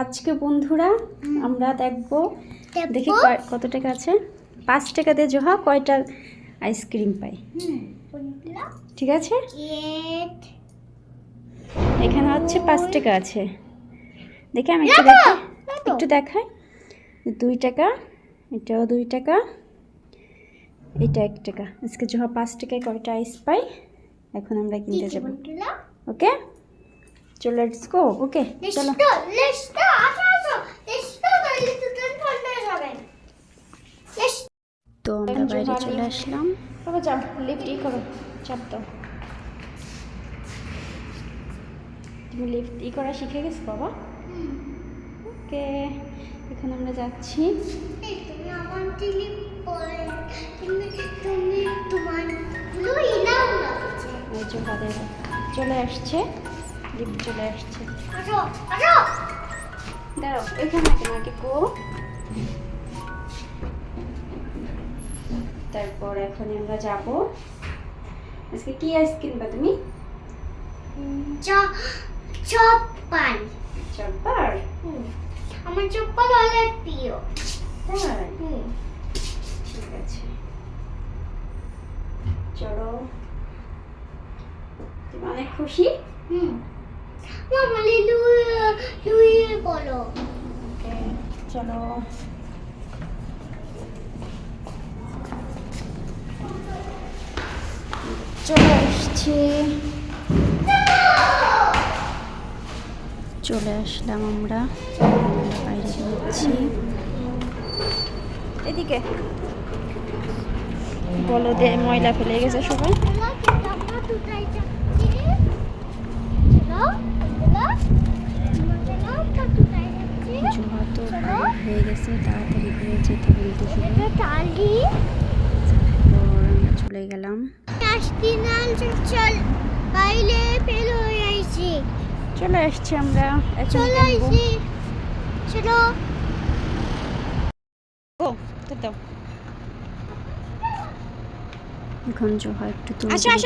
আজকে বন্ধুরা আমরা দেখবো দেখি কত টাকা আছে। 5 টাকা দিয়ে জোহা কয়টা আইসক্রিম পাই। ঠিক আছে, এখানে হচ্ছে 5 টাকা আছে। দেখি আমি একটু দেখাই 2 টাকা, এটাও 2 টাকা, এটা 1 টাকা। আজকে জোহা 5 টাকায় কয়টা আইস পাই এখন আমরা কিনতে যাব। ওকে চলো, লেটস গো। ওকে চলো, তো আমরা বাইরে চলে আসলাম। বাবা চাপ, লিফট করো, চাপ দাও। তুমি লিফট করা শিখে গেছো বাবা? ওকে, এখন আমরা যাচ্ছি। চলে আসছে, লিফট চলে আসছে। দাঁড়াও এখানে তোমাকে গো। তারপর এখন আমরা যাব। আজকে কি আইসক্রিম বা তুমি? চপ্পল। চপ্পল? আমার চপ্পল অনেক প্রিয়। তাই? ঠিক আছে, চলো। তুমি অনেক খুশি? মামা লুই বলো। ওকে চলো। চলে আসলাম আমরা বাইরে যাচ্ছি। এদিকে বলো দে, ময়লা ফেলে গেছে সবাই। জোহা তো হয়ে গেছে, তাড়াতাড়ি করে যেতে বলতে শুরু। আমরা চলে গেলাম। চলে আসছি আমরা। এখন জোহা একটু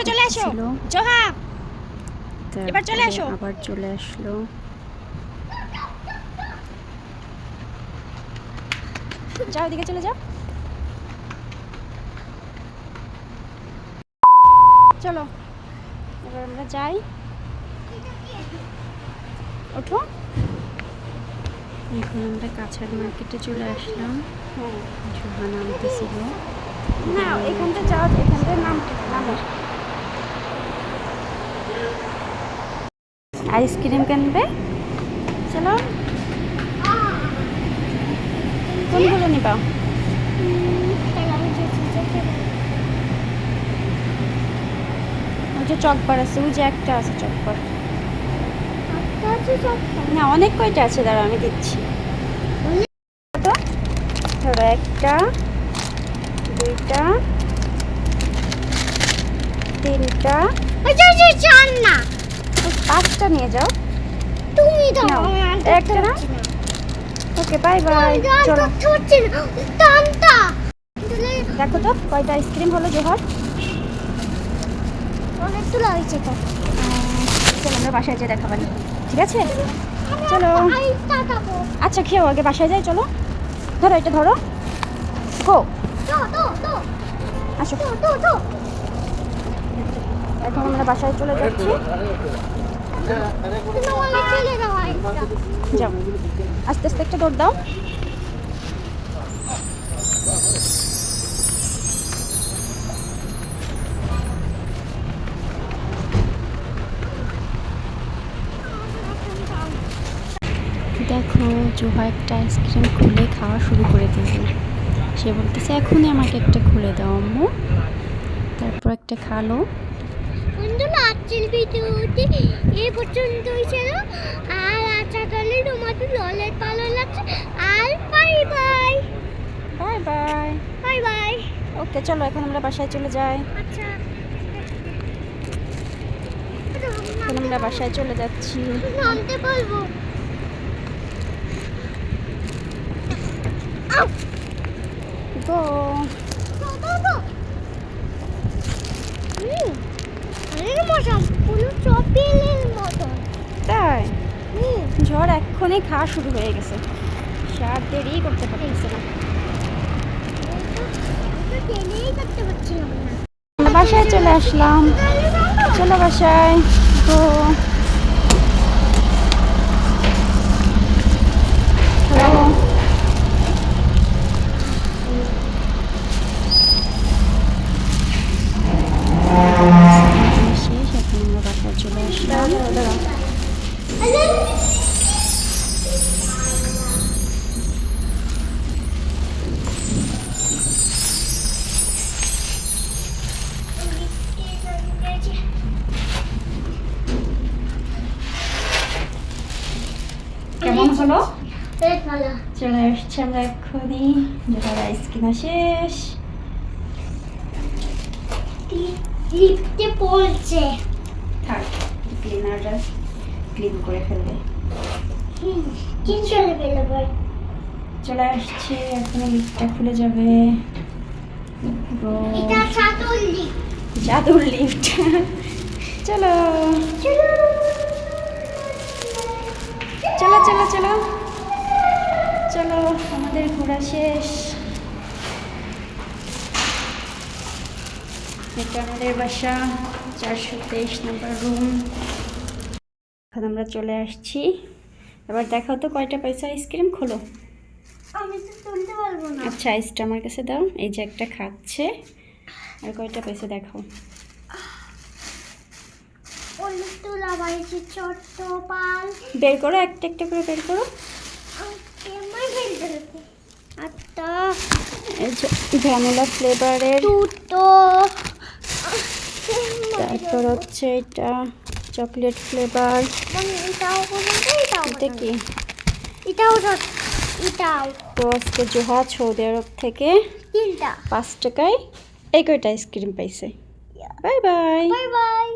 চলে আসলো। জোহা এবার চলে আসো। আবার চলে আসলো। যাও, দিকে চলে যাও। চলো এবার আমরা যাই। ওঠো। এখন আমরা কাছাড় মার্কেটে চলে আসলাম। হ্যাঁ, জোহা নামতেছিল না, এখানটা যাও, এখানটা নামো। আইসক্রিম কিনবে, চলো। কোনগুলো নিবা? ওই যে চকবার আছে, ওই যে একটা আছে চকবার। না, অনেক কয়টা আছে, দাঁড়া আমি দিচ্ছি। ধরো 1টা 2টা 3টা 5টা নিয়ে যাও। তুমি দাও, একটা না। Okay bye bye. চলো দেখো তো কয়টা আইসক্রিম হলো জোহর। অনেকগুলো হয়েছে তো। চলো আমরা বাসায় যেয়ে দেখাবানি, ঠিক আছে? চলো। আচ্ছা খেও, আগে বাসায় যাই। চলো, ধরো এটা, ধরো গো। আসো, এখন আমরা বাসায় চলে যাচ্ছি। যাও, আস্তে আস্তে একটা দৌড় দাও। দেখো জোহা একটা আইসক্রিম খুলে খাওয়া শুরু করে দিয়েছে। সে বলতেছে এখনই আমাকে একটা খুলে দাও আম্মু। তারপর একটা খালো। বন্ধুরা, আজকের ভিডিওটি এই পর্যন্তই ছিল। আর আশা করি তোমাদের ললের ভালো লাগছে। আর bye bye. Bye bye. Bye bye. Okay চলো এখন আমরা বাসায় চলে যাই। আচ্ছা, এখন আমরা বাসায় চলে যাচ্ছি। নামতে বলবো। গো। মশা পুরো চপিলের মতো। তাই? ঝড় এক্ষুনি খাওয়া শুরু হয়ে গেছে, সে আর দেরি করতে পারতেছে না। ট্রেনেই করতে পারছিলাম না। আমরা বাসায় চলে আসলাম, চলো বাসায় তো। হ্যালো, শেষ, এখন আমরা বাসায় চলে আসলাম। কেমন হলো? বেশ ভালো। চলে আসছি আমরা এক্ষুনি, যেটা রাইস কিনা শেষ। লিফটে পড়ছে। থাক, ক্লিনাররা ক্লিন করে ফেলবে। কি চলে গেল ভাই? চলে আসছে, এখন লিফটটা খুলে যাবে। এটা সাতল লিফট। জাদুর লিফট। চলো চলো চলো চলো চলো, আমাদের ঘোরা শেষ। এটা আমাদের বাসা, 423 নম্বর রুম। এখন আমরা চলে আসছি। এবার দেখাও তো কয়টা পয়সা আইসক্রিম, খোলো। আমি তো তুলতে পারবো না। আচ্ছা, আইসটা আমার কাছে দাও। এই যে একটা খাচ্ছে, আর কয়টা পয়সা দেখাও। অনেক তুলা বাড়িছে, ছোট্ট পাল। বের করো, একটা একটা করে বের করো। আমার ফেলতে হবে। আচ্ছা, ভ্যানিলা ফ্লেভারের, দুটো। তারপর হচ্ছে এটা চকলেট ফ্লেভার। এটাও পর্যন্ত, এটাও এটা কি? এটাও এটাও তো আজকে জোহা সৌদি আরব থেকে তিনটা। 5 টাকায় এই কয়টা আইসক্রিম পাইছে। By bye. Bye by.